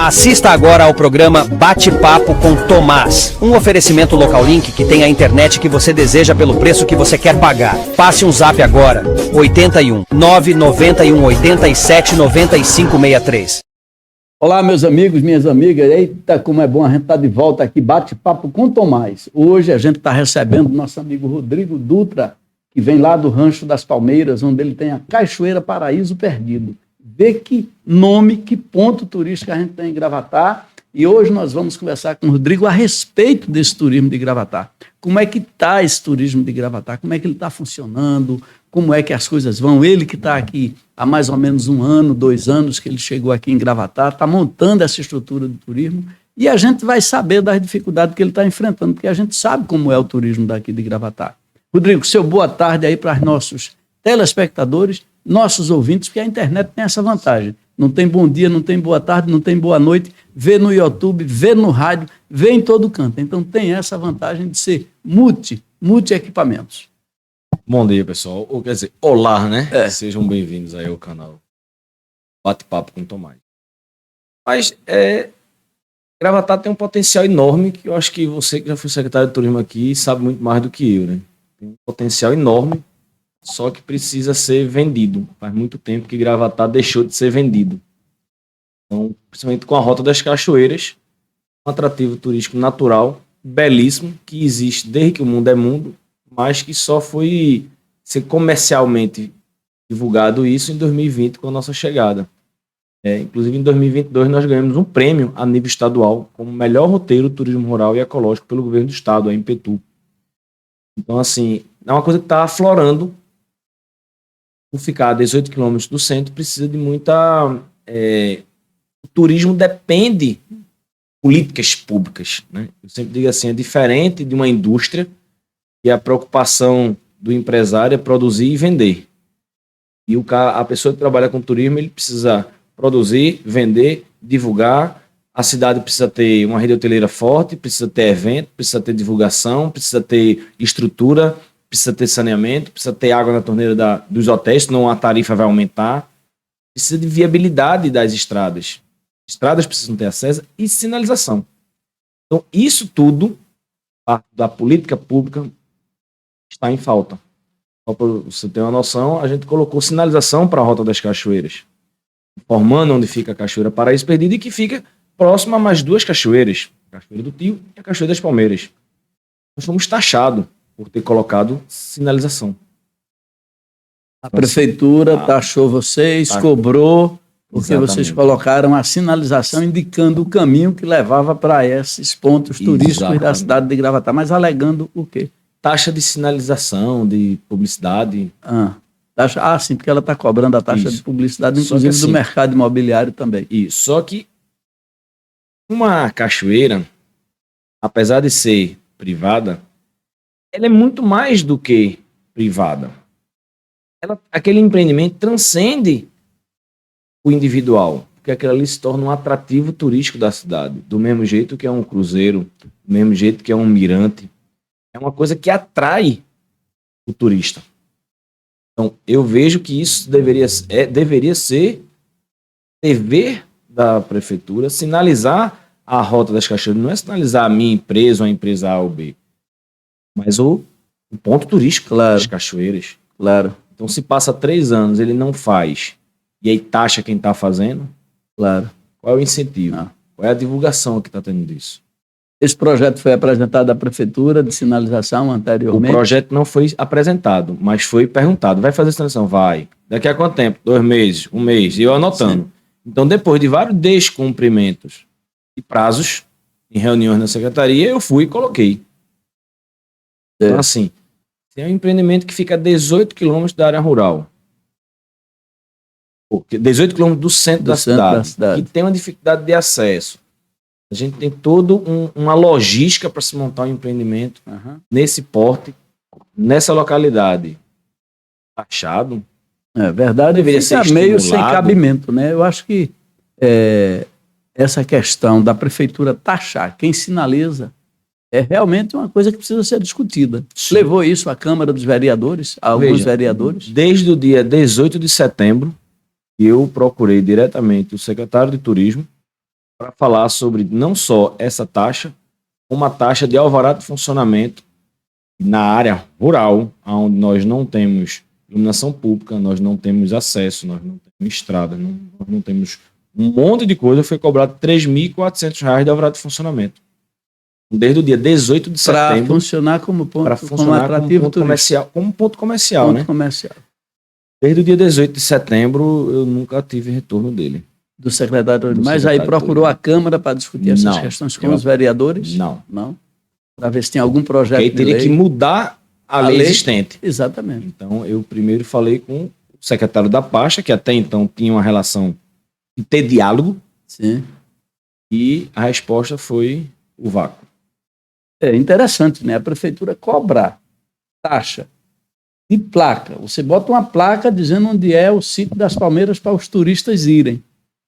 Assista agora ao programa Bate-Papo com Tomás, um oferecimento Localink que tem a internet que você deseja pelo preço que você quer pagar. Passe um zap agora, 81 991 87 95 63. Olá, meus amigos, minhas amigas. Eita, como é bom a gente estar de volta aqui, Bate-Papo com Tomás. Hoje a gente está recebendo nosso amigo Rodrigo Dutra, que vem lá do Rancho das Palmeiras, onde ele tem a Cachoeira Paraíso Perdido. Vê que nome, que ponto turístico a gente tem em Gravatá. E hoje nós vamos conversar com o Rodrigo a respeito desse turismo de Gravatá. Como é que está esse turismo de Gravatá? Como é que ele está funcionando? Como é que as coisas vão? Ele que está aqui há mais ou menos 1 ano, 2 anos que ele chegou aqui em Gravatá, está montando essa estrutura de turismo e a gente vai saber das dificuldades que ele está enfrentando, porque a gente sabe como é o turismo daqui de Gravatá. Rodrigo, seu boa tarde aí para os nossos telespectadores, nossos ouvintes, porque a internet tem essa vantagem. Não tem bom dia, não tem boa tarde, não tem boa noite, vê no YouTube, vê no rádio, vê em todo canto. Então tem essa vantagem de ser multi-equipamentos. Bom dia, pessoal. Ou quer dizer, olá, né? Sejam bem-vindos aí ao canal Bate-Papo com Tomás. Mas Gravatá tem um potencial enorme, que eu acho que você que já foi secretário de turismo aqui sabe muito mais do que eu, né? Tem um potencial enorme, só que precisa ser vendido. Faz muito tempo que Gravatá deixou de ser vendido. Então, principalmente com a Rota das Cachoeiras, um atrativo turístico natural, belíssimo, que existe desde que o mundo é mundo, mas que só foi ser comercialmente divulgado isso em 2020 com a nossa chegada. Inclusive em 2022 nós ganhamos um prêmio a nível estadual como melhor roteiro turismo rural e ecológico pelo governo do estado, a Impetu. Então, assim, é uma coisa que está aflorando. Por ficar a 18 quilômetros do centro, precisa de muita... O turismo depende de políticas públicas, né? Eu sempre digo assim, é diferente de uma indústria e a preocupação do empresário é produzir e vender. E a pessoa que trabalha com turismo, ele precisa produzir, vender, divulgar. A cidade precisa ter uma rede hoteleira forte, precisa ter evento, precisa ter divulgação, precisa ter estrutura, precisa ter saneamento, precisa ter água na torneira dos hotéis, senão a tarifa vai aumentar. Precisa de viabilidade das estradas. Estradas precisam ter acesso e sinalização. Então, isso tudo, da política pública, está em falta. Só para você ter uma noção, a gente colocou sinalização para a Rota das Cachoeiras, informando onde fica a Cachoeira Paraíso Perdido e que fica próximo a mais 2 cachoeiras, a Cachoeira do Tio e a Cachoeira das Palmeiras. Nós fomos taxados por ter colocado sinalização. A prefeitura taxou vocês, cobrou, porque exatamente. Vocês colocaram a sinalização indicando o caminho que levava para esses pontos turísticos exatamente. Da cidade de Gravatá, mas alegando o quê? Taxa de sinalização, de publicidade. Sim, porque ela está cobrando a taxa de publicidade, inclusive assim, do mercado imobiliário também. Isso, só que uma cachoeira, apesar de ser privada, ela é muito mais do que privada. Aquele empreendimento transcende o individual, porque aquilo ali se torna um atrativo turístico da cidade, do mesmo jeito que é um cruzeiro, do mesmo jeito que é um mirante. É uma coisa que atrai o turista. Então, eu vejo que isso deveria ser dever da prefeitura sinalizar a Rota das Cachoeiras. Não é sinalizar a minha empresa ou a empresa A ou B, mas o ponto turístico das cachoeiras. Claro. Então, se passa 3 anos, ele não faz, e aí taxa quem está fazendo, claro. Qual é o incentivo? Qual é a divulgação que está tendo disso? Esse projeto foi apresentado à prefeitura de sinalização anteriormente? O projeto não foi apresentado, mas foi perguntado. Vai fazer sinalização? Vai. Daqui a quanto tempo? 2 meses, 1 mês. E eu anotando. Sim. Então, depois de vários descumprimentos e prazos em reuniões na secretaria, eu fui e coloquei. Então, assim, tem um empreendimento que fica a 18 quilômetros da área rural. 18 quilômetros do centro da cidade. Que tem uma dificuldade de acesso. A gente tem toda uma logística para se montar um empreendimento nesse porte, nessa localidade. Taxado. É verdade, deveria ser meio sem cabimento, né? Eu acho que essa questão da prefeitura taxar quem sinaliza é realmente uma coisa que precisa ser discutida. Sim. Levou isso à Câmara dos Vereadores, a alguns vereadores? Desde o dia 18 de setembro, eu procurei diretamente o secretário de Turismo para falar sobre não só essa taxa, como a taxa de alvará de funcionamento na área rural, onde nós não temos iluminação pública, nós não temos acesso, nós não temos estrada, nós não temos um monte de coisa. Foi cobrado R$ 3.400 de alvará de funcionamento. Desde o dia 18 de setembro. Para funcionar como ponto, como atrativo como ponto comercial, como ponto comercial, ponto né? Comercial. Desde o dia 18 de setembro, eu nunca tive retorno dele. Do secretário. Mas aí procurou a Câmara para discutir essas questões com os vereadores? Não. Não? Para ver se tem algum projeto de lei. Teria que mudar a lei existente. Exatamente. Então, eu primeiro falei com o secretário da pasta, que até então tinha uma relação de ter diálogo. Sim. E a resposta foi o vácuo. É interessante, né? A prefeitura cobrar taxa de placa. Você bota uma placa dizendo onde é o sítio das Palmeiras para os turistas irem.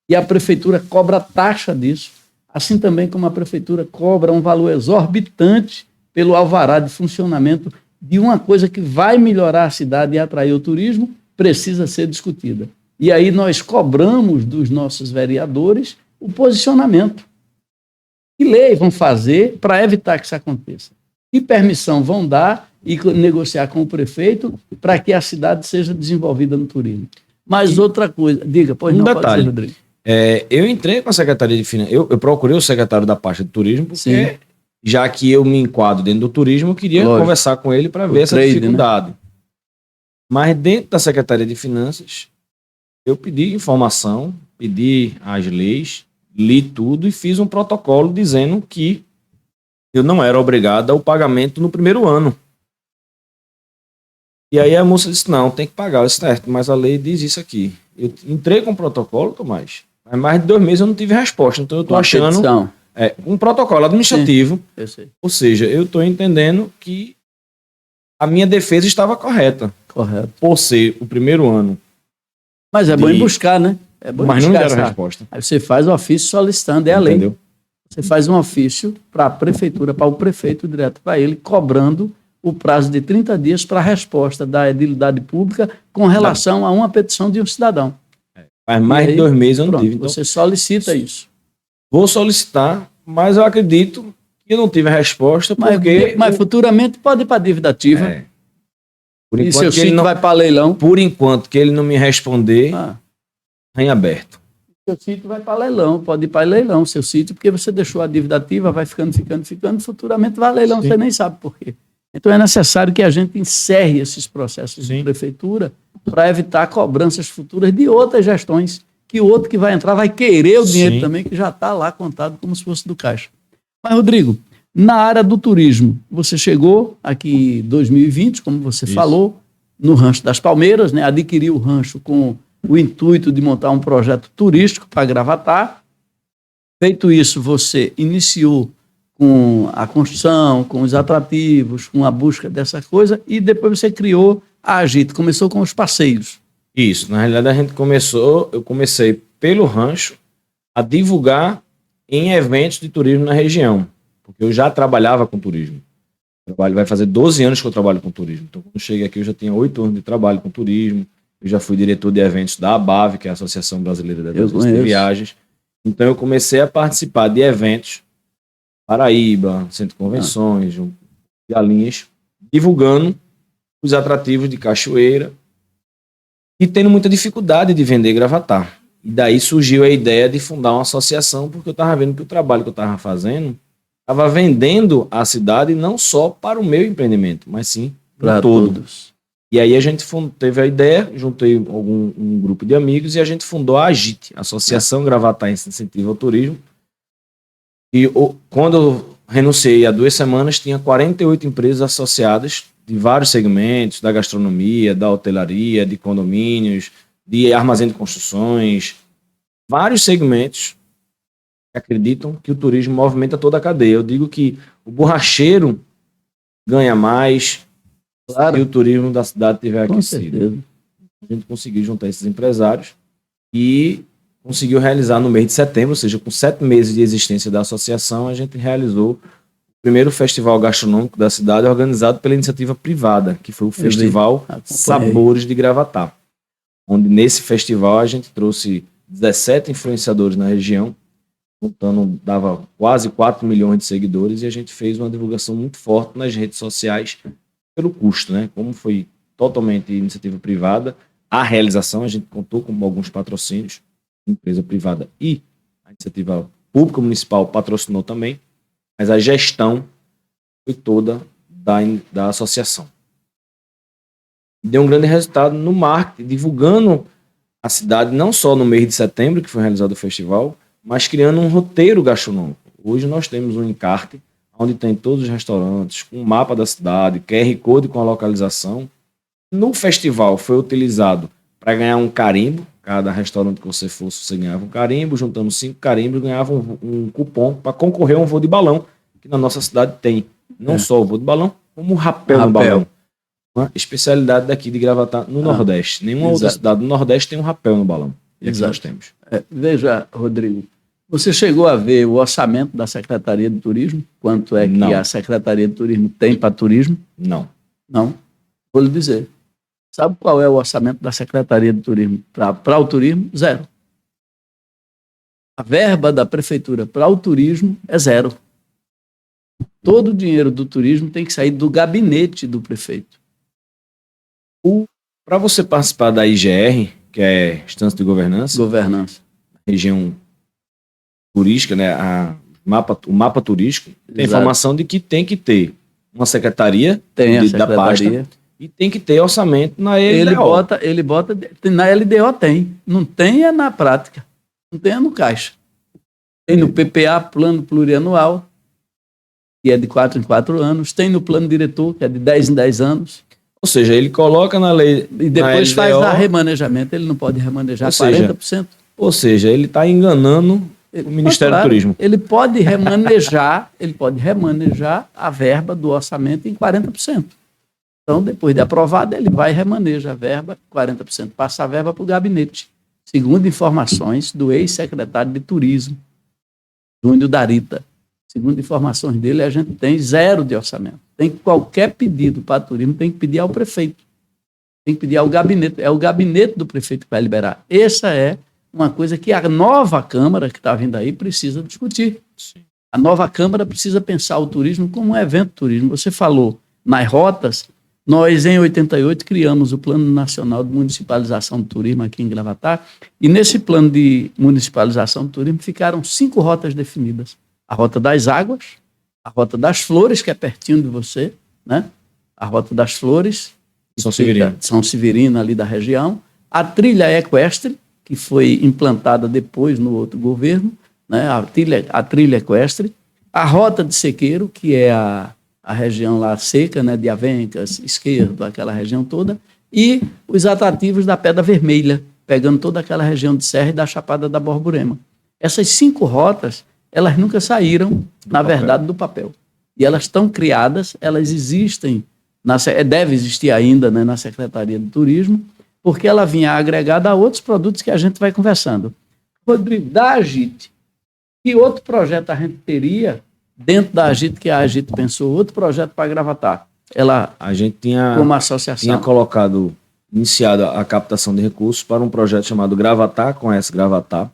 E a prefeitura cobra taxa disso. Assim também como a prefeitura cobra um valor exorbitante pelo alvará de funcionamento de uma coisa que vai melhorar a cidade e atrair o turismo, precisa ser discutida. E aí nós cobramos dos nossos vereadores o posicionamento. Que lei vão fazer para evitar que isso aconteça? Que permissão vão dar e negociar com o prefeito para que a cidade seja desenvolvida no turismo? Mas outra coisa, diga, pois não, detalhe. Pode ser, Rodrigo. Eu entrei com a Secretaria de Finanças, eu procurei o secretário da pasta de turismo, porque Sim. já que eu me enquadro dentro do turismo, eu queria conversar com ele para ver essa dificuldade. Né? Mas dentro da Secretaria de Finanças, eu pedi informação, pedi as leis, li tudo e fiz um protocolo dizendo que eu não era obrigado ao pagamento no primeiro ano. E aí a moça disse, não, tem que pagar. Eu disse, certo, mas a lei diz isso aqui. Eu entrei com o protocolo, Tomás, mas mais de 2 meses eu não tive resposta. Então eu estou achando um protocolo administrativo. Sim, eu sei. Ou seja, eu estou entendendo que a minha defesa estava correta. Correto. Por ser o primeiro ano. Mas é bom ir buscar, né? É bom mas não deram resposta. Aí você faz o ofício solicitando, é a lei. Entendeu? Você faz um ofício para a prefeitura, para o prefeito, direto para ele, cobrando o prazo de 30 dias para a resposta da edilidade pública com relação a uma petição de um cidadão. Faz mais de 2 meses eu não tive. Então, você solicita isso. Vou solicitar, mas eu acredito que eu não tive a resposta porque... Mas futuramente pode ir para a dívida ativa. Por enquanto, e seu sítio não vai para leilão. Por enquanto que ele não me responder, em aberto. Seu sítio vai para leilão, pode ir para leilão, seu sítio, porque você deixou a dívida ativa, vai ficando, futuramente vai a leilão, Sim. Você nem sabe por quê. Então é necessário que a gente encerre esses processos Sim. de prefeitura para evitar cobranças futuras de outras gestões, que o outro que vai entrar vai querer o dinheiro Sim. também, que já está lá contado como se fosse do caixa. Mas, Rodrigo, na área do turismo, você chegou aqui em 2020, como você Isso. falou, no Rancho das Palmeiras, né? Adquiriu o rancho com o intuito de montar um projeto turístico para Gravatá. Feito isso, você iniciou com a construção, com os atrativos, com a busca dessa coisa, e depois você criou a Agite, começou com os passeios. Isso, na realidade eu comecei pelo rancho a divulgar em eventos de turismo na região, porque eu já trabalhava com turismo. Vai fazer 12 anos que eu trabalho com turismo, então quando eu cheguei aqui eu já tinha 8 anos de trabalho com turismo, eu já fui diretor de eventos da ABAV, que é a Associação Brasileira de Viagens, então eu comecei a participar de eventos Paraíba, Centro de Convenções, Galinhas, divulgando os atrativos de Cachoeira e tendo muita dificuldade de vender Gravatá. E daí surgiu a ideia de fundar uma associação, porque eu estava vendo que o trabalho que eu estava fazendo estava vendendo a cidade não só para o meu empreendimento, mas sim para todos. E aí a gente teve a ideia, juntei um grupo de amigos e a gente fundou a Agite, Associação Gravatá Incentivo ao Turismo. E quando eu renunciei há 2 semanas, tinha 48 empresas associadas de vários segmentos, da gastronomia, da hotelaria, de condomínios, de armazém de construções, vários segmentos que acreditam que o turismo movimenta toda a cadeia. Eu digo que o borracheiro ganha mais se o turismo da cidade tiver aquecido. A gente conseguiu juntar esses empresários e conseguiu realizar no mês de setembro, ou seja, com 7 meses de existência da associação, a gente realizou o primeiro festival gastronômico da cidade organizado pela iniciativa privada, que foi o Festival Sabores de Gravatá, onde nesse festival a gente trouxe 17 influenciadores na região contando, dava quase 4 milhões de seguidores, e a gente fez uma divulgação muito forte nas redes sociais pelo custo, né? Como foi totalmente iniciativa privada, a realização, a gente contou com alguns patrocínios, empresa privada e a iniciativa pública municipal patrocinou também, mas a gestão foi toda da associação. Deu um grande resultado no marketing, divulgando a cidade não só no mês de setembro, que foi realizado o festival, mas criando um roteiro gastronômico. Hoje nós temos um encarte onde tem todos os restaurantes, um mapa da cidade, QR Code com a localização. No festival foi utilizado para ganhar um carimbo. Cada restaurante que você fosse, você ganhava um carimbo. Juntando 5 carimbos, ganhava um cupom para concorrer a um voo de balão, que na nossa cidade tem não só o voo de balão, como o rapel no balão. Uma especialidade daqui de Gravatá no Nordeste. Nenhuma outra cidade do Nordeste tem um rapel no balão. E aqui nós temos. Veja, Rodrigo, você chegou a ver o orçamento da Secretaria de Turismo? Quanto é que a Secretaria de Turismo tem para turismo? Não. Não? Vou lhe dizer. Sabe qual é o orçamento da Secretaria de Turismo para o turismo? 0. A verba da prefeitura para o turismo é 0. Todo o dinheiro do turismo tem que sair do gabinete do prefeito. Para você participar da IGR, que é Instância de Governança, região turística, né, o mapa turístico, tem informação de que tem que ter uma secretaria, da pasta e tem que ter orçamento na LDO. Ele bota na LDO tem. Não tem é na prática. Não tem é no caixa. Tem no PPA, Plano Plurianual, que é de 4 em 4 anos. Tem no Plano Diretor, que é de 10 em 10 anos. Ou seja, ele coloca na lei. E depois faz a remanejamento. Ele não pode remanejar 40%. Ou seja, ele está enganando o Ministério do Turismo. Ele pode remanejar a verba do orçamento em 40%. Então, depois de aprovada, ele vai e remaneja a verba, 40%. Passa a verba para o gabinete. Segundo informações do ex-secretário de Turismo, Júnior Darita. Segundo informações dele, a gente tem 0 de orçamento. Tem qualquer pedido para turismo, tem que pedir ao prefeito. Tem que pedir ao gabinete. É o gabinete do prefeito que vai liberar. Essa é uma coisa que a nova Câmara que está vindo aí precisa discutir. Sim. A nova Câmara precisa pensar o turismo como um evento de turismo. Você falou nas rotas. Nós, em 88, criamos o Plano Nacional de Municipalização do Turismo aqui em Gravatá, e nesse plano de municipalização do turismo ficaram 5 rotas definidas. A Rota das Águas, a Rota das Flores, que é pertinho de você, né? A Rota das Flores, São Severino, ali da região, a Trilha Equestre, que foi implantada depois no outro governo, né? A trilha Equestre, a Rota de Sequeiro, que é a região lá seca, né, de Avencas, Esquerdo, aquela região toda, e os atrativos da Pedra Vermelha, pegando toda aquela região de Serra e da Chapada da Borborema. Essas 5 rotas, elas nunca saíram, na verdade, do papel. E elas estão criadas, elas existem, deve existir ainda, né, na Secretaria de Turismo, porque ela vinha agregada a outros produtos que a gente vai conversando. Rodrigo, da Agite, que outro projeto a gente teria dentro da Agite, que a Agite pensou, outro projeto para Gravatá? A gente tinha, como associação, tinha iniciado a captação de recursos para um projeto chamado Gravatá, Conhece Gravatá,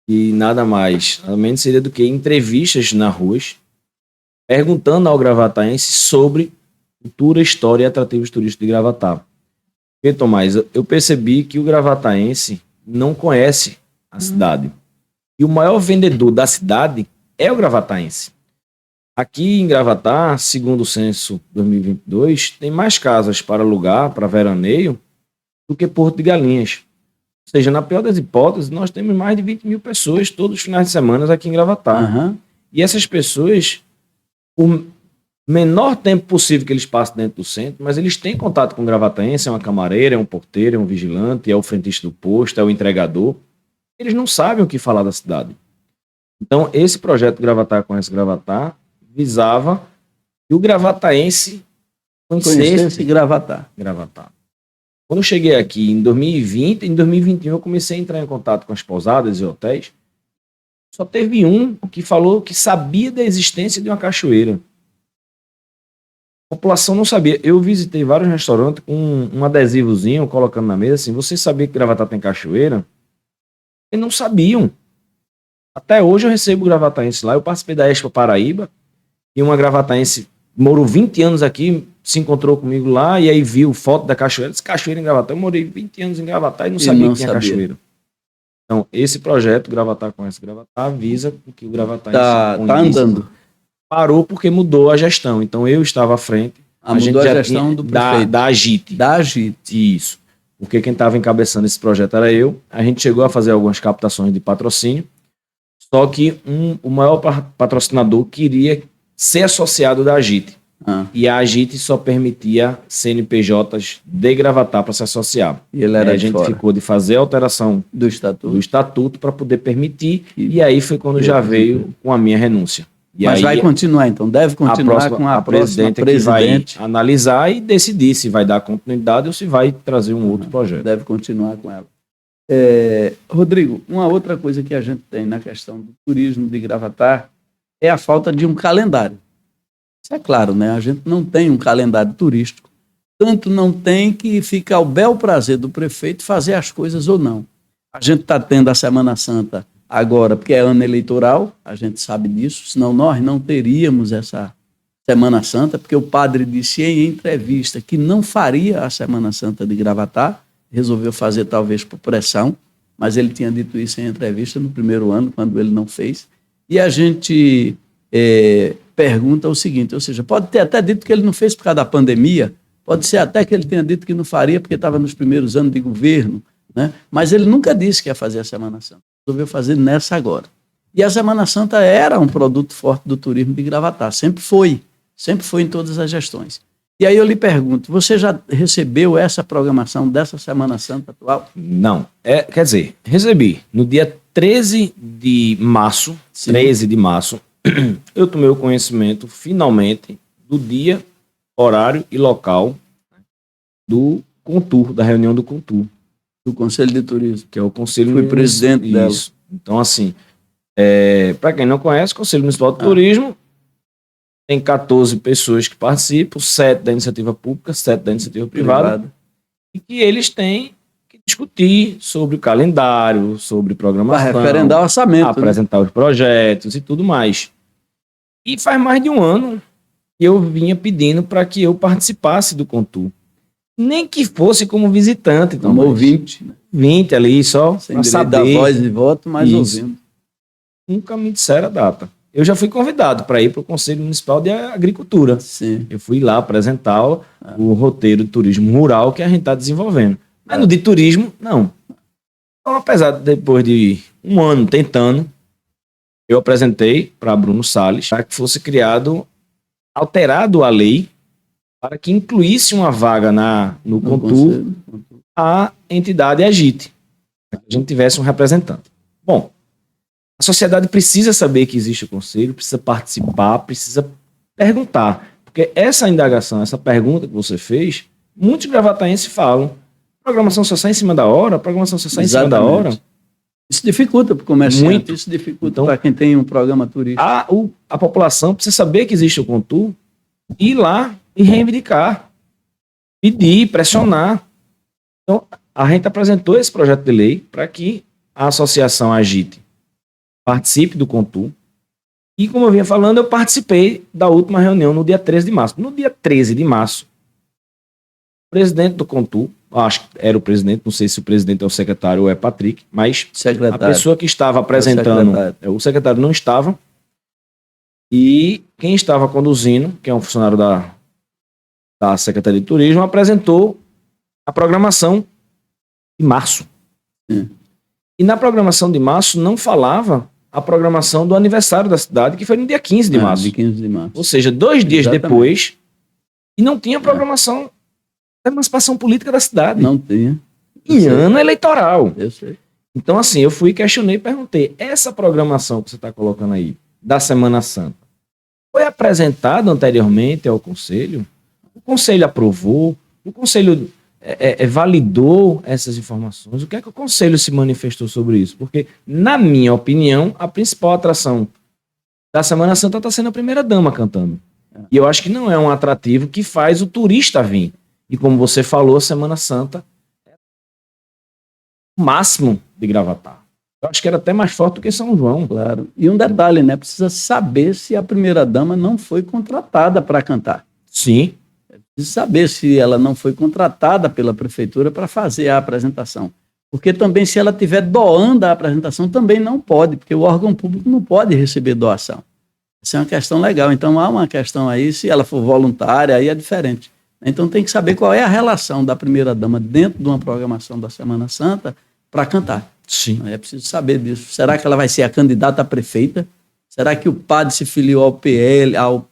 e nada mais, nada menos seria do que entrevistas nas ruas, perguntando ao gravataense sobre cultura, história e atrativos turísticos de Gravatá. Porque, Tomás, eu percebi que o gravataense não conhece a cidade. E o maior vendedor da cidade é o gravataense. Aqui em Gravatá, segundo o censo 2022, tem mais casas para alugar, para veraneio, do que Porto de Galinhas. Ou seja, na pior das hipóteses, nós temos mais de 20 mil pessoas todos os finais de semana aqui em Gravatá. Uhum. E essas pessoas, por menor tempo possível que eles passem dentro do centro, mas eles têm contato com o gravataense, é uma camareira, é um porteiro, é um vigilante, é o frentista do posto, é o entregador. Eles não sabem o que falar da cidade. Então, esse projeto Gravatá Conhece Gravatá visava que o gravataense conhecesse Gravatá. Quando eu cheguei aqui em 2020, em 2021 eu comecei a entrar em contato com as pousadas e hotéis. Só teve um que falou que sabia da existência de uma cachoeira. A população não sabia. Eu visitei vários restaurantes com um adesivozinho colocando na mesa assim, você sabia que Gravatá tem cachoeira? Eles não sabiam. Até hoje eu recebo gravataense lá. Eu participei da Expo Paraíba e uma gravataense morou 20 anos aqui, se encontrou comigo lá e aí viu foto da cachoeira. Disse, cachoeira em Gravatar. Eu morei 20 anos em Gravatar e não sabia que tinha cachoeira. Então, esse projeto, Gravatar Conhece Gravatar, visa que o Gravatar... Tá andando. Parou porque mudou a gestão. Então, eu estava à frente. Mudou a gestão do prefeito. Da AGIT. Da AGIT. Isso. Porque quem estava encabeçando esse projeto era eu. A gente chegou a fazer algumas captações de patrocínio. Só que o maior patrocinador queria ser associado da AGIT. E a AGIT só permitia CNPJs de Gravatar para se associar. E ele era a gente ficou de fazer a alteração do estatuto para poder permitir. E aí foi quando já veio com a minha renúncia. Mas aí, vai continuar, então? Deve continuar com a próxima presidente que vai analisar e decidir se vai dar continuidade ou se vai trazer um outro projeto. Deve continuar com ela. Rodrigo, uma outra coisa que a gente tem na questão do turismo de Gravatar é a falta de um calendário. Isso é claro, né? A gente não tem um calendário turístico. Tanto não tem que fica ao bel prazer do prefeito fazer as coisas ou não. A gente está tendo a Semana Santa agora, porque é ano eleitoral, a gente sabe disso, senão nós não teríamos essa Semana Santa, porque o padre disse em entrevista que não faria a Semana Santa de Gravatar, resolveu fazer talvez por pressão, mas ele tinha dito isso em entrevista no primeiro ano, quando ele não fez. E a gente pergunta o seguinte, ou seja, pode ter até dito que ele não fez por causa da pandemia, pode ser até que ele tenha dito que não faria porque estava nos primeiros anos de governo, né? Mas ele nunca disse que ia fazer a Semana Santa. Resolveu fazer nessa agora. E a Semana Santa era um produto forte do turismo de Gravatar, sempre foi em todas as gestões. E aí eu lhe pergunto, você já recebeu essa programação dessa Semana Santa atual? Não, quer dizer, recebi. No dia 13 de março, Sim. 13 de março, eu tomei o conhecimento, finalmente, do dia, horário e local do Contur, da reunião do Contur. Do Conselho de Turismo. Que é o Conselho Fui presidente dela. Isso. Então, assim, para quem não conhece, o Conselho Municipal de Turismo tem 14 pessoas que participam, 7 da iniciativa pública, 7 da iniciativa privada, e que eles têm que discutir sobre o calendário, sobre programação, para referendar o orçamento, apresentar os projetos e tudo mais. E faz mais de um ano que eu vinha pedindo para que eu participasse do Contur. Nem que fosse como visitante. Então, como ouvinte. Né? 20 ali só, sem direito da voz e voto, mas isso. Ouvindo. Nunca me disseram a data. Eu já fui convidado para ir para o Conselho Municipal de Agricultura. Sim. Eu fui lá apresentar o roteiro de turismo rural que a gente está desenvolvendo. Mas no de turismo, não. Então, apesar de depois de um ano tentando, eu apresentei para Bruno Salles para que fosse alterado a lei para que incluísse uma vaga no Contur a entidade AGIT, para que a gente tivesse um representante. Bom, a sociedade precisa saber que existe o conselho, precisa participar, precisa perguntar. Porque essa indagação, essa pergunta que você fez, muitos gravataenses falam, programação só sai em cima da hora, programação só sai em cima da hora. Isso dificulta para o comerciante, muito. Isso dificulta então, para quem tem um programa turístico. A população precisa saber que existe o Contur, ir lá e reivindicar, pedir, pressionar. Então, a gente apresentou esse projeto de lei para que a associação AGIT participe do Contur. E, como eu vinha falando, eu participei da última reunião no dia 13 de março. No dia 13 de março, o presidente do Contur, acho que era o presidente, não sei se o presidente é o secretário ou é Patrick, mas secretário. A pessoa que estava apresentando, o secretário não estava, e quem estava conduzindo, que é um funcionário da Secretaria de Turismo, apresentou a programação de março. E na programação de março não falava a programação do aniversário da cidade, que foi no dia 15 de março. De 15 de março. Ou seja, 2 dias depois, e não tinha programação da emancipação política da cidade. Não tinha. Em ano eleitoral. Eu sei. Então, assim, eu fui, questionei e perguntei, essa programação que você está colocando aí, da Semana Santa, foi apresentada anteriormente ao Conselho? O Conselho aprovou? O Conselho validou essas informações? O que é que o Conselho se manifestou sobre isso? Porque, na minha opinião, a principal atração da Semana Santa está sendo a primeira-dama cantando. E eu acho que não é um atrativo que faz o turista vir. E como você falou, a Semana Santa é o máximo de Gravatar. Eu acho que era até mais forte do que São João. Claro. E um detalhe, né? Precisa saber se a primeira-dama não foi contratada para cantar. Sim. Precisa saber se ela não foi contratada pela prefeitura para fazer a apresentação. Porque também, se ela estiver doando a apresentação, também não pode, porque o órgão público não pode receber doação. Essa é uma questão legal. Então, há uma questão aí, se ela for voluntária, aí é diferente. Então, tem que saber qual é a relação da primeira-dama dentro de uma programação da Semana Santa para cantar. Sim. É preciso saber disso. Será que ela vai ser a candidata a prefeita? Será que o padre se filiou ao PL, ao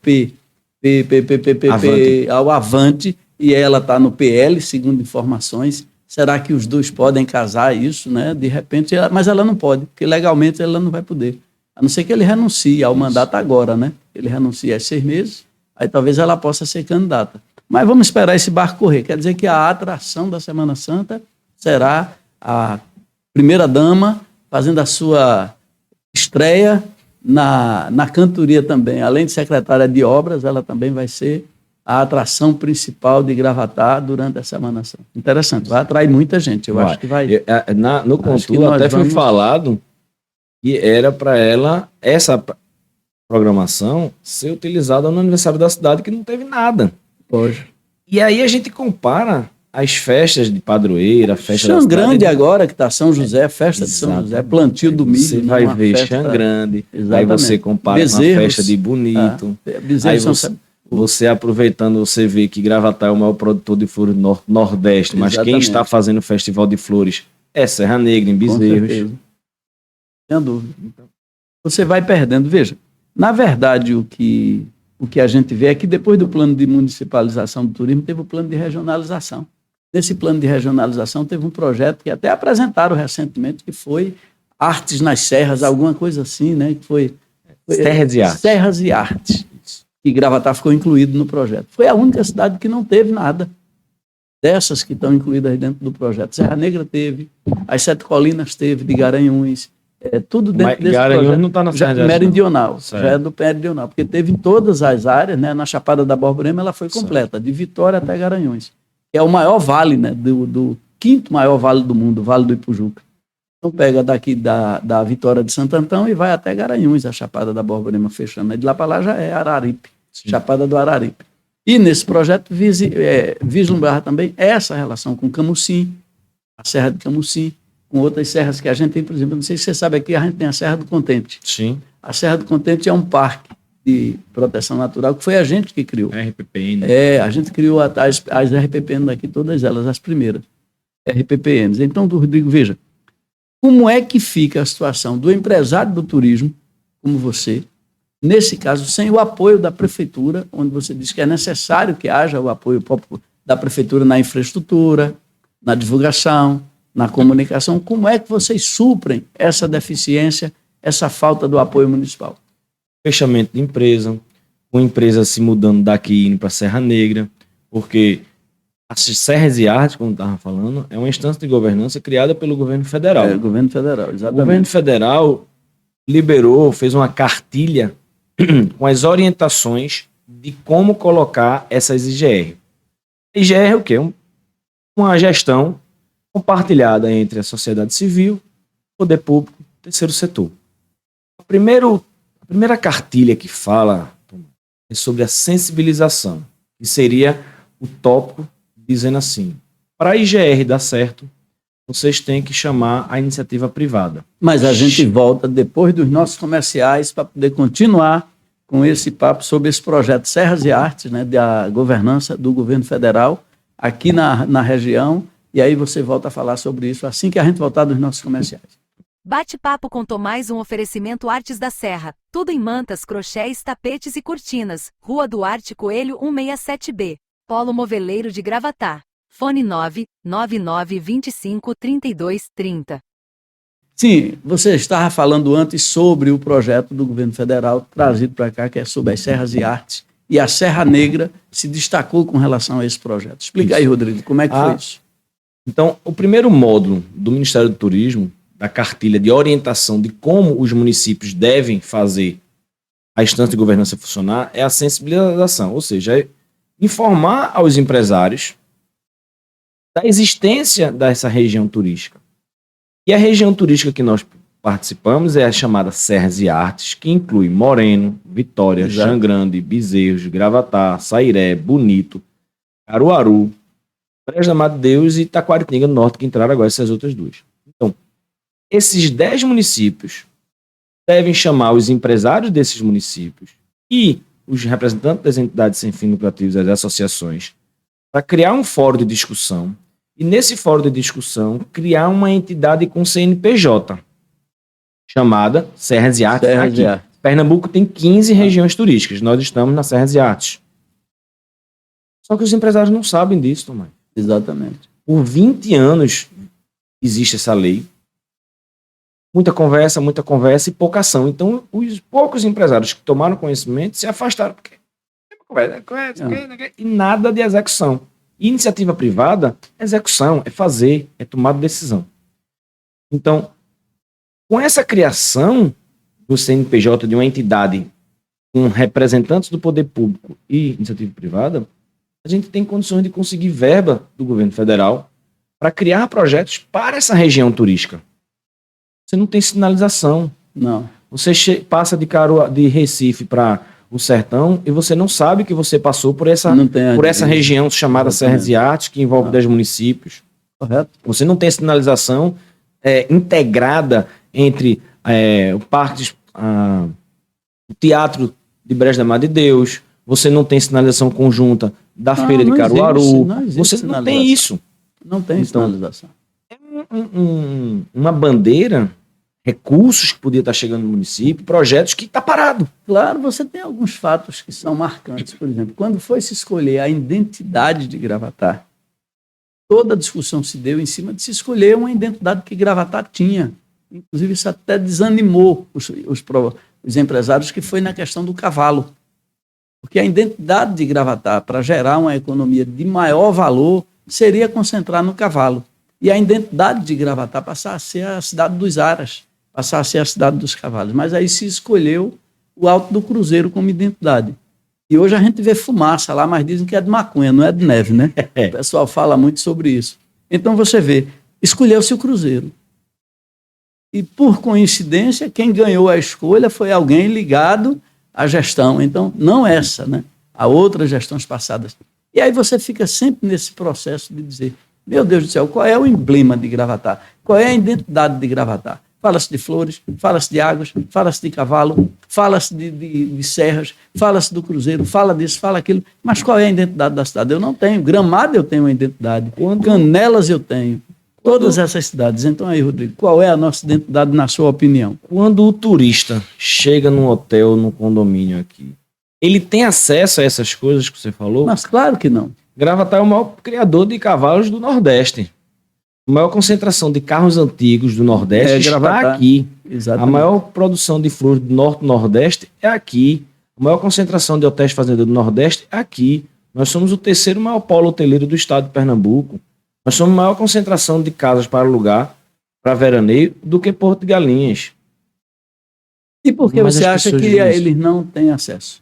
ao Avante, e ela está no PL, segundo informações? Será que os dois podem casar isso, né? De repente, mas ela não pode, porque legalmente ela não vai poder. A não ser que ele renuncie ao mandato agora, né? Ele renuncia aos 6 meses, aí talvez ela possa ser candidata. Mas vamos esperar esse barco correr. Quer dizer que a atração da Semana Santa será a primeira-dama fazendo a sua estreia na cantoria também. Além de secretária de obras, ela também vai ser a atração principal de Gravatá durante a Semana Santa. Interessante, vai atrair muita gente. Eu acho que vai. No Contur até foi falado que era para ela, essa programação, ser utilizada no aniversário da cidade, que não teve nada. Poxa. E aí a gente compara as festas de padroeira, festa da cidade. Xangrande agora, que está São José, festa de São José, plantio do milho. Você vai ver Xangrande, aí você compara Bezerros, com a festa de Bonito. Aí você aproveitando, você vê que Gravatá é o maior produtor de flores nordeste, mas quem está fazendo o Festival de Flores é Serra Negra, em Bezerros. Sem dúvida. Você vai perdendo. Veja, na verdade, o que a gente vê é que depois do plano de municipalização do turismo, teve o plano de regionalização. Nesse plano de regionalização, teve um projeto que até apresentaram recentemente, que foi Artes nas Serras, alguma coisa assim, né? Que foi Serras e Artes. Serras e Artes. E Gravatá ficou incluído no projeto. Foi a única cidade que não teve nada dessas que estão incluídas dentro do projeto. Serra Negra teve, as 7 Colinas teve, de Garanhuns, tudo dentro desse Garanhuns projeto. Não está na Serra Meridional, já é do Meridional, porque teve em todas as áreas, né? Na Chapada da Borborema ela foi completa, de Vitória até Garanhuns. É o maior vale, né? Do 5º maior vale do mundo, o Vale do Ipujuca. Então pega daqui da Vitória de Santo Antão e vai até Garanhuns, a Chapada da Borborema fechando. De lá para lá já é Araripe, sim. Chapada do Araripe. E nesse projeto vislumbrava também essa relação com Camusim, a Serra de Camusim, com outras serras que a gente tem, por exemplo, não sei se você sabe aqui, a gente tem a Serra do Contente. Sim. A Serra do Contente é um parque de proteção natural que foi a gente que criou. RPPN. A gente criou as RPPN daqui, todas elas, as primeiras RPPNs. Então, Rodrigo, veja, como é que fica a situação do empresário do turismo, como você, nesse caso, sem o apoio da prefeitura, onde você diz que é necessário que haja o apoio da prefeitura na infraestrutura, na divulgação, na comunicação. Como é que vocês suprem essa deficiência, essa falta do apoio municipal? Fechamento de empresa, com empresa se mudando daqui indo para Serra Negra, porque as Serras e Artes, como estava falando, é uma instância de governança criada pelo governo federal. O governo federal, exatamente. O governo federal fez uma cartilha com as orientações de como colocar essas IGR. IGR é o quê? Uma gestão compartilhada entre a sociedade civil, poder público, terceiro setor. A primeira cartilha que fala é sobre a sensibilização, que seria o tópico dizendo assim: para a IGR dar certo, vocês têm que chamar a iniciativa privada. Mas a gente volta depois dos nossos comerciais para poder continuar com esse papo sobre esse projeto Serras e Artes, né, da governança do governo federal aqui na região. E aí você volta a falar sobre isso assim que a gente voltar dos nossos comerciais. Bate-papo com Tomás, um oferecimento Artes da Serra. Tudo em mantas, crochês, tapetes e cortinas. Rua Duarte Coelho, 167B. Polo Moveleiro de Gravatá. Fone 999253230. Sim, você estava falando antes sobre o projeto do governo federal trazido para cá, que é sobre as Serras e Artes. E a Serra Negra se destacou com relação a esse projeto. Explica aí, Rodrigo, como é que foi isso? Então, o primeiro módulo do Ministério do Turismo, da cartilha de orientação de como os municípios devem fazer a instância de governança funcionar, é a sensibilização, ou seja, é informar aos empresários da existência dessa região turística. E a região turística que nós participamos é a chamada Serras e Artes, que inclui Moreno, Vitória, Exato. Xangrande, Bezerros, Gravatá, Sairé, Bonito, Caruaru, Brejo da Madre Deus e Taquaritinga do Norte, que entraram agora essas outras duas. Então, esses 10 municípios devem chamar os empresários desses municípios e os representantes das entidades sem fins lucrativos, das associações, para criar um fórum de discussão e, nesse fórum de discussão, criar uma entidade com CNPJ, chamada Serras e Artes. Serras aqui. e Artes. Pernambuco tem 15 regiões turísticas, nós estamos na Serras e Artes. Só que os empresários não sabem disso, Tomás. Exatamente. Por 20 anos existe essa lei. Muita conversa e pouca ação. Então, os poucos empresários que tomaram conhecimento se afastaram. Porque e nada de execução. Iniciativa privada, execução, é fazer, é tomar decisão. Então, com essa criação do CNPJ de uma entidade com representantes do poder público e iniciativa privada, a gente tem condições de conseguir verba do governo federal para criar projetos para essa região turística. Você não tem sinalização. Não. Você passa de Recife para o Sertão e você não sabe que você passou por essa região chamada Serras e Artes, que envolve 10 municípios. Correto. Você não tem sinalização integrada entre o Parque, o Teatro de Brejo da Madre Deus. Você não tem sinalização conjunta da Feira de Caruaru. Você não tem isso. Não tem sinalização. É uma bandeira, recursos que podia estar chegando no município, projetos que está parado. Claro, você tem alguns fatos que são marcantes. Por exemplo, quando foi se escolher a identidade de Gravatá, toda a discussão se deu em cima de se escolher uma identidade que Gravatá tinha. Inclusive, isso até desanimou os empresários, que foi na questão do cavalo. Porque a identidade de Gravatá, para gerar uma economia de maior valor, seria concentrar no cavalo. E a identidade de Gravatá passar a ser a cidade dos aras, passar a ser a cidade dos cavalos. Mas aí se escolheu o Alto do Cruzeiro como identidade. E hoje a gente vê fumaça lá, mas dizem que é de maconha, não é de neve, né? O pessoal fala muito sobre isso. Então você vê, escolheu-se o Cruzeiro. E por coincidência, quem ganhou a escolha foi alguém ligado à gestão. Então, não essa, né? A outras gestões passadas. E aí você fica sempre nesse processo de dizer, meu Deus do céu, qual é o emblema de Gravatá? Qual é a identidade de Gravatá? Fala-se de flores, fala-se de águas, fala-se de cavalo, fala-se de serras, fala-se do Cruzeiro, fala disso, fala aquilo. Mas qual é a identidade da cidade? Eu não tenho. Gramado eu tenho uma identidade. Canelas eu tenho. Todas essas cidades. Então aí, Rodrigo, qual é a nossa identidade na sua opinião? Quando o turista chega num hotel, num condomínio aqui, ele tem acesso a essas coisas que você falou? Mas claro que não. Gravatá é o maior criador de cavalos do Nordeste. A maior concentração de carros antigos do Nordeste está aqui. Exatamente. A maior produção de flores do Norte e Nordeste é aqui. A maior concentração de hotéis fazendeiros do Nordeste é aqui. Nós somos o terceiro maior polo hoteleiro do estado de Pernambuco. Nós somos a maior concentração de casas para alugar, para veraneio, do que Porto de Galinhas. E por que você acha que eles não têm acesso?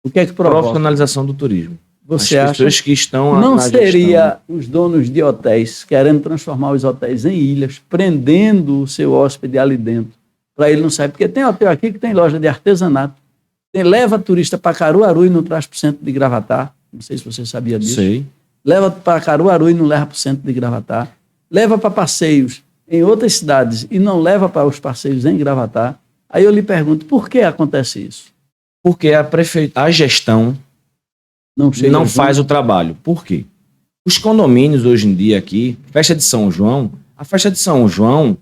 O que é que provoca? Profissionalização do turismo. Você As pessoas acha que estão não na seria os donos de hotéis querendo transformar os hotéis em ilhas, prendendo o seu hóspede ali dentro, para ele não sair? Porque tem hotel aqui que tem loja de artesanato, leva turista para Caruaru e não traz para o centro de Gravatá. Não sei se você sabia disso. Sei. Leva para Caruaru e não leva para o centro de Gravatá. Leva para passeios em outras cidades e não leva para os passeios em Gravatá. Aí eu lhe pergunto, por que acontece isso? Porque a gestão não faz o trabalho. Por quê? Os condomínios hoje em dia aqui, festa de São João, a festa de São João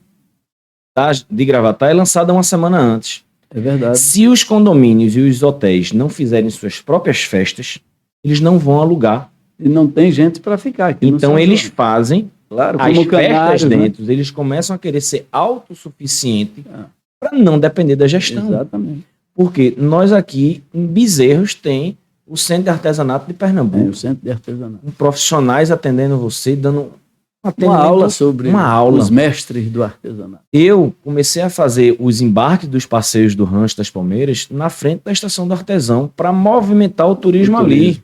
de Gravatá é lançada uma semana antes. É verdade. Se os condomínios e os hotéis não fizerem suas próprias festas, eles não vão alugar. E não tem gente para ficar aqui. Então eles fazem claro, as como festas canário, dentro, eles começam a querer ser autossuficiente para não depender da gestão. Exatamente. Porque nós aqui, em Bezerros, tem o Centro de Artesanato de Pernambuco. O Centro de Artesanato. Com profissionais atendendo você, dando uma aula sobre os mestres do artesanato. Eu comecei a fazer os embarques dos passeios do Rancho das Palmeiras na frente da Estação do Artesão para movimentar o turismo ali.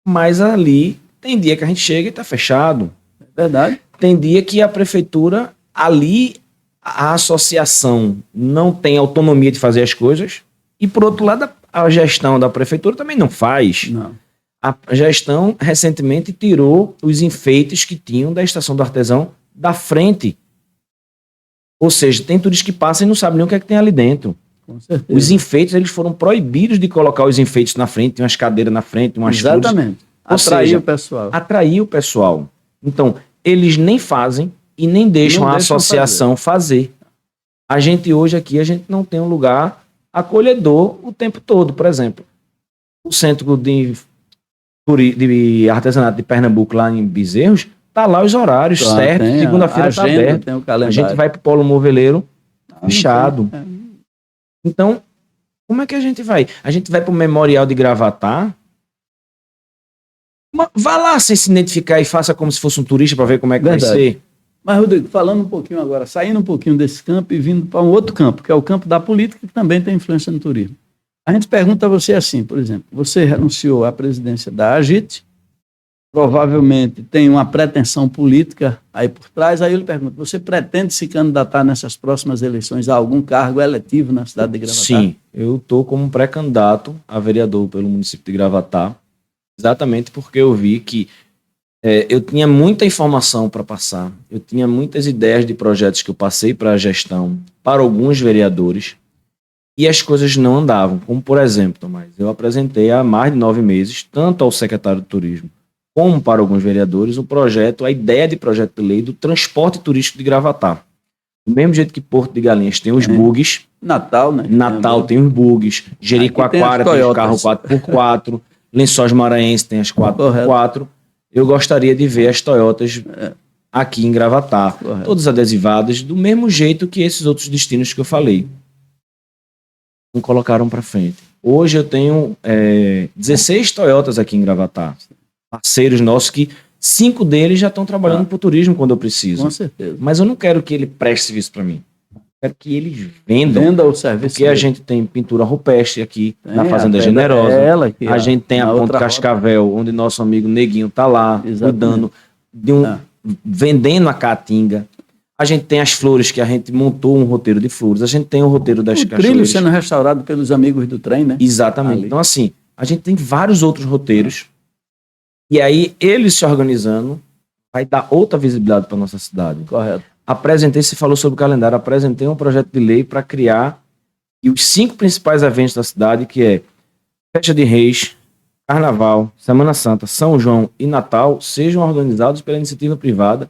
Mas ali tem dia que a gente chega e está fechado. É verdade. Tem dia que a prefeitura ali a associação não tem autonomia de fazer as coisas, e por outro lado, a gestão da prefeitura também não faz. Não. A gestão recentemente tirou os enfeites que tinham da Estação do Artesão da frente. Ou seja, tem turistas que passam e não sabem nem o que é que tem ali dentro. Com certeza. Os enfeites, eles foram proibidos de colocar os enfeites na frente, tem umas cadeiras na frente, umas flores. Exatamente. Ou Atrair seja, o pessoal. Atrair o pessoal. Então, eles nem fazem e nem deixam a associação fazer. A gente hoje aqui, a gente não tem um lugar acolhedor o tempo todo. Por exemplo, o Centro de Artesanato de Pernambuco, lá em Bezerros, tá lá os horários certos, segunda-feira está aberto. Tem o A calendário. gente vai para o Polo Moveleiro fechado. Não tem. Então, como é que a gente vai? A gente vai para o Memorial de Gravatá. Vá lá sem se identificar e faça como se fosse um turista para ver como é que Verdade. vai ser. Mas, Rodrigo, falando um pouquinho agora, saindo um pouquinho desse campo e vindo para um outro campo, que é o campo da política, que também tem influência no turismo. A gente pergunta a você assim, por exemplo, você renunciou à presidência da AGIT, provavelmente tem uma pretensão política aí por trás, aí eu lhe pergunto, você pretende se candidatar nessas próximas eleições a algum cargo eletivo na cidade de Gravatá? Sim, eu estou como pré-candidato a vereador pelo município de Gravatá, exatamente porque eu vi que eu tinha muita informação para passar, eu tinha muitas ideias de projetos que eu passei para a gestão, para alguns vereadores, e as coisas não andavam. Como, por exemplo, Tomás, eu apresentei há mais de 9 meses, tanto ao secretário de Turismo, como para alguns vereadores, a ideia de projeto de lei do transporte turístico de Gravatá. Do mesmo jeito que Porto de Galinhas tem os bugs, Natal, né? Natal tem os bugs, Jericoacoara tem os carros 4x4, Lençóis Maranhenses tem as 4x4. Eu gostaria de ver as Toyotas aqui em Gravatá, todas adesivadas, do mesmo jeito que esses outros destinos que eu falei. Não colocaram para frente. Hoje eu tenho 16 Toyotas aqui em Gravatá. Parceiros nossos que 5 deles já estão trabalhando para o turismo quando eu preciso. Com certeza. Mas eu não quero que ele preste serviço para mim. Eu quero que eles vendam. Venda o serviço. Porque a gente tem pintura rupestre aqui na Fazenda a Generosa. que a gente tem a Ponte Cascavel, onde nosso amigo Neguinho está lá, cuidando, vendendo a caatinga. A gente tem as flores, que a gente montou um roteiro de flores. A gente tem o roteiro das cachoeiras. O trilho sendo restaurado pelos amigos do trem, né? Exatamente. Ali. Então, assim, a gente tem vários outros roteiros. E aí, eles se organizando, vai dar outra visibilidade para nossa cidade. Correto. Você falou sobre o calendário, apresentei um projeto de lei para criar os 5 principais eventos da cidade, que é Festa de Reis, Carnaval, Semana Santa, São João e Natal, sejam organizados pela iniciativa privada,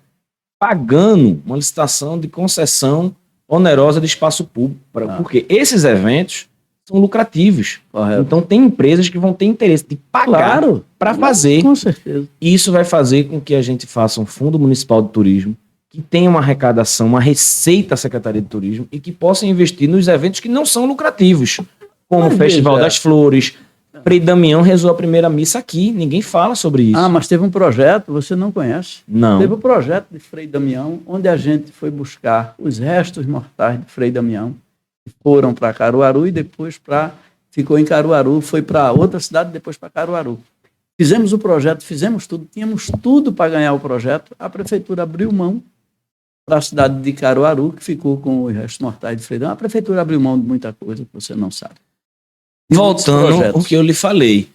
pagando uma licitação de concessão onerosa de espaço público. Porque esses eventos são lucrativos. Correto. Então, tem empresas que vão ter interesse de pagar para fazer. Com certeza. E isso vai fazer com que a gente faça um fundo municipal de turismo, que tenha uma arrecadação, uma receita à Secretaria de Turismo e que possa investir nos eventos que não são lucrativos, como o Festival das Flores. Frei Damião rezou a primeira missa aqui, ninguém fala sobre isso. Mas teve um projeto, você não conhece? Não. Teve um projeto de Frei Damião, onde a gente foi buscar os restos mortais de Frei Damião, que foram para Caruaru e depois ficou em Caruaru, foi para outra cidade, depois para Caruaru. Fizemos o projeto, fizemos tudo, tínhamos tudo para ganhar o projeto, a prefeitura abriu mão para a cidade de Caruaru, que ficou com os restos mortais de Frei Damião. A prefeitura abriu mão de muita coisa que você não sabe. Voltando ao que eu lhe falei,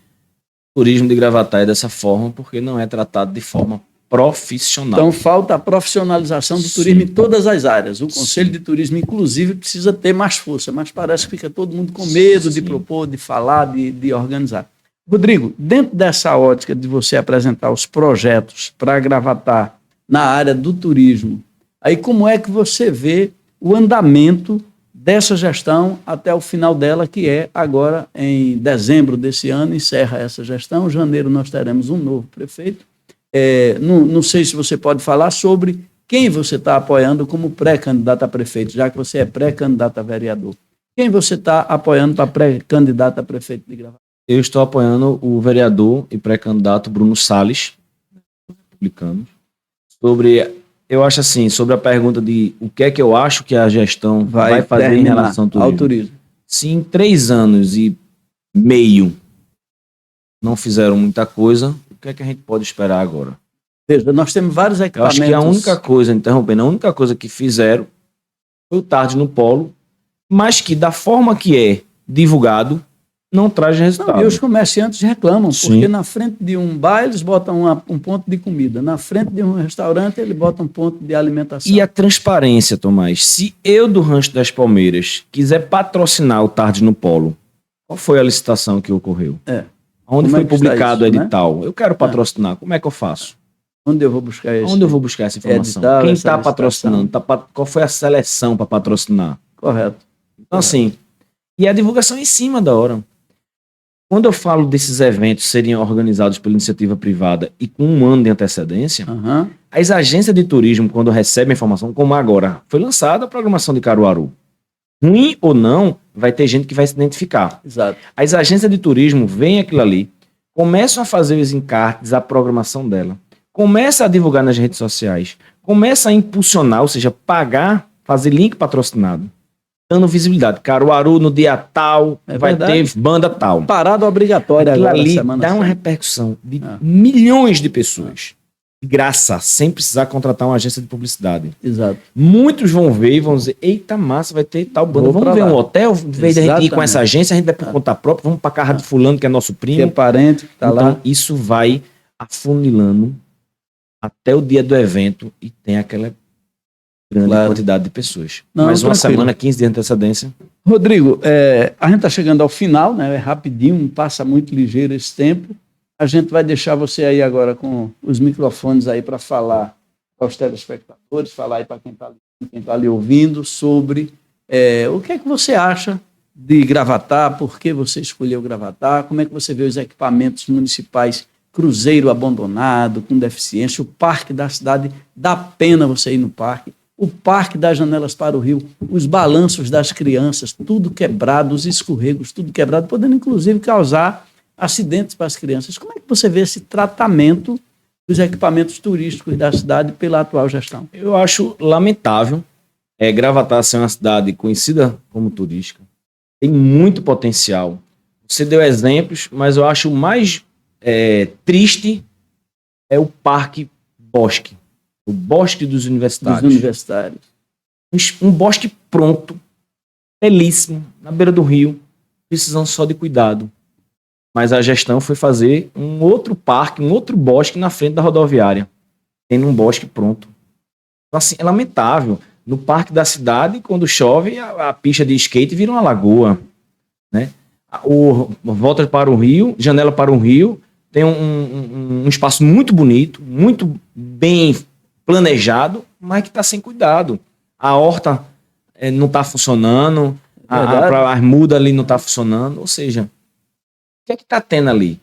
o turismo de Gravatá é dessa forma porque não é tratado de forma profissional. Então falta a profissionalização do turismo em todas as áreas. O Conselho de Turismo, inclusive, precisa ter mais força, mas parece que fica todo mundo com medo de propor, de falar, de organizar. Rodrigo, dentro dessa ótica de você apresentar os projetos para Gravatá na área do turismo, aí como é que você vê o andamento dessa gestão até o final dela, que é agora em dezembro desse ano, encerra essa gestão, em janeiro nós teremos um novo prefeito. Não sei se você pode falar sobre quem você está apoiando como pré-candidato a prefeito, já que você é pré-candidato a vereador. Quem você está apoiando para pré-candidato a prefeito de Gravatá? Eu estou apoiando o vereador e pré-candidato Bruno Salles, republicano, eu acho assim, sobre a pergunta de o que é que eu acho que a gestão vai fazer em relação ao turismo. Se em 3 anos e meio não fizeram muita coisa, o que é que a gente pode esperar agora? Veja, nós temos vários equipamentos. Eu acho que a única coisa, interrompendo, a única coisa que fizeram foi o Tarde no Polo, mas que da forma que é divulgado, não traz resultado. Não, e os comerciantes reclamam, Sim. porque na frente de um bar eles botam um ponto de comida, na frente de um restaurante ele bota um ponto de alimentação. E a transparência, Tomás? Se eu do Rancho das Palmeiras quiser patrocinar o Tarde no Polo, qual foi a licitação que ocorreu? Onde Como foi é que está publicado o isso, né? edital? Eu quero patrocinar, como é que eu faço? Onde eu vou buscar isso? Onde eu vou buscar essa informação? Edital, Quem essa está licitação? patrocinando? Qual foi a seleção para patrocinar? Correto. Então, assim, e a divulgação em cima da hora. Quando eu falo desses eventos serem organizados pela iniciativa privada e com um ano de antecedência, Aham. as agências de turismo, quando recebem a informação, como agora, foi lançada a programação de Caruaru. Ruim ou não, vai ter gente que vai se identificar. Exato. As agências de turismo veem aquilo ali, começam a fazer os encartes, a programação dela, começa a divulgar nas redes sociais, começa a impulsionar, ou seja, pagar, fazer link patrocinado, dando visibilidade. Caruaru no dia tal, É vai verdade. ter banda tal. Parada obrigatória Aquilo agora, ali Semana dá uma Santa. repercussão de milhões de pessoas. De graça, sem precisar contratar uma agência de publicidade. Exato. Muitos vão ver e vão dizer, eita massa, vai ter tal banda. Vou Vamos pra ver lá. um hotel, em vez de a gente ir com Exatamente. essa agência, a gente vai por conta própria, vamos pra casa de fulano, que é nosso Que é primo. parente que tá Então, lá. isso vai afunilando até o dia do evento e tem aquela grande Claro. quantidade de pessoas. Não, Mais uma tranquilo. semana, 15 dias de antecedência. Rodrigo, a gente está chegando ao final, né? É rapidinho, passa muito ligeiro esse tempo. A gente vai deixar você aí agora com os microfones aí para falar aos telespectadores, falar aí para quem está ali ouvindo sobre o que é que você acha de Gravatá, por que você escolheu Gravatá, como é que você vê os equipamentos municipais, cruzeiro abandonado, com deficiência, o parque da cidade, dá pena você ir no parque, o parque das janelas para o rio, os balanços das crianças, tudo quebrado, os escorregos, tudo quebrado, podendo inclusive causar acidentes para as crianças. Como é que você vê esse tratamento dos equipamentos turísticos da cidade pela atual gestão? Eu acho lamentável Gravatá ser uma cidade conhecida como turística. Tem muito potencial. Você deu exemplos, mas eu acho o mais triste é o Parque Bosque. O Bosque dos Universitários. Dos universitários. Um bosque pronto, belíssimo, na beira do rio, precisando só de cuidado. Mas a gestão foi fazer um outro parque, um outro bosque na frente da rodoviária, tendo um bosque pronto. Então, assim, é lamentável. No parque da cidade, quando chove, a pista de skate vira uma lagoa, né? Volta para o rio, janela para o rio, tem um espaço muito bonito, muito bem planejado, mas que está sem cuidado. A horta não está funcionando, as mudas ali não está funcionando, ou seja, o que é que está tendo ali?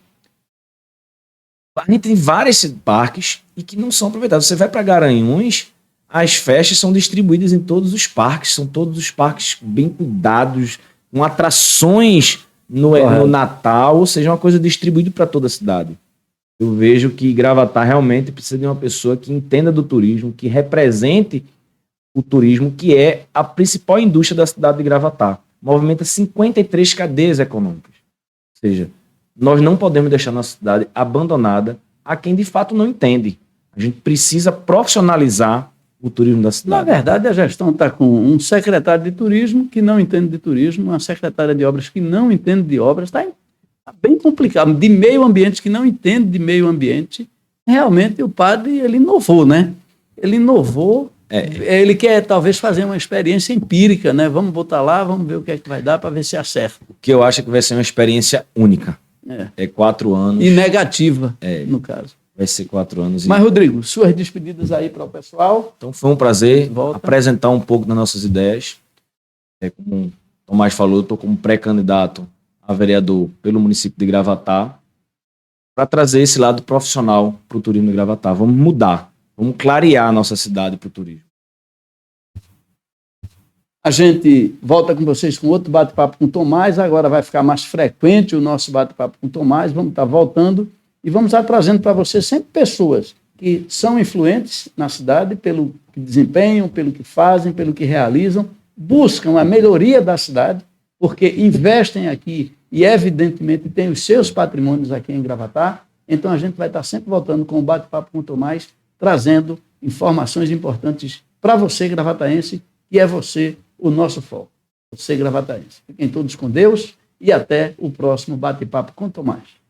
A gente tem vários parques e que não são aproveitados. Você vai para Garanhuns, as festas são distribuídas em todos os parques, são todos os parques bem cuidados, com atrações no Natal, ou seja, uma coisa distribuída para toda a cidade. Eu vejo que Gravatá realmente precisa de uma pessoa que entenda do turismo, que represente o turismo, que é a principal indústria da cidade de Gravatá. Movimenta 53 cadeias econômicas. Ou seja, nós não podemos deixar nossa cidade abandonada a quem de fato não entende. A gente precisa profissionalizar o turismo da Na cidade. verdade, a gestão está com um secretário de turismo que não entende de turismo, uma secretária de obras que não entende de obras, está bem complicado. De meio ambiente que não entende de meio ambiente, realmente o padre, ele inovou, né? Ele inovou, ele quer talvez fazer uma experiência empírica, né? Vamos botar lá, vamos ver o que é que vai dar para ver se acerta. Que eu acho que vai ser uma experiência única. É 4 anos. E negativa, no caso. Vai ser 4 anos. Mas, Rodrigo, suas despedidas aí para o pessoal. Então foi um prazer Volta. apresentar um pouco das nossas ideias. Como o Tomás falou, eu estou como pré-candidato a vereador pelo município de Gravatá para trazer esse lado profissional para o turismo de Gravatá. Vamos mudar, vamos clarear a nossa cidade para o turismo. A gente volta com vocês com outro bate-papo com o Tomás. Agora vai ficar mais frequente o nosso bate-papo com o Tomás. Vamos estar voltando e vamos estar trazendo para você sempre pessoas que são influentes na cidade pelo que desempenham, pelo que fazem, pelo que realizam, buscam a melhoria da cidade, porque investem aqui e, evidentemente, têm os seus patrimônios aqui em Gravatá. Então, a gente vai estar sempre voltando com o bate-papo com o Tomás, trazendo informações importantes para você, gravataense, que é você o nosso foco. Você, gravataense. Fiquem todos com Deus e até o próximo Bate-Papo com Tomás.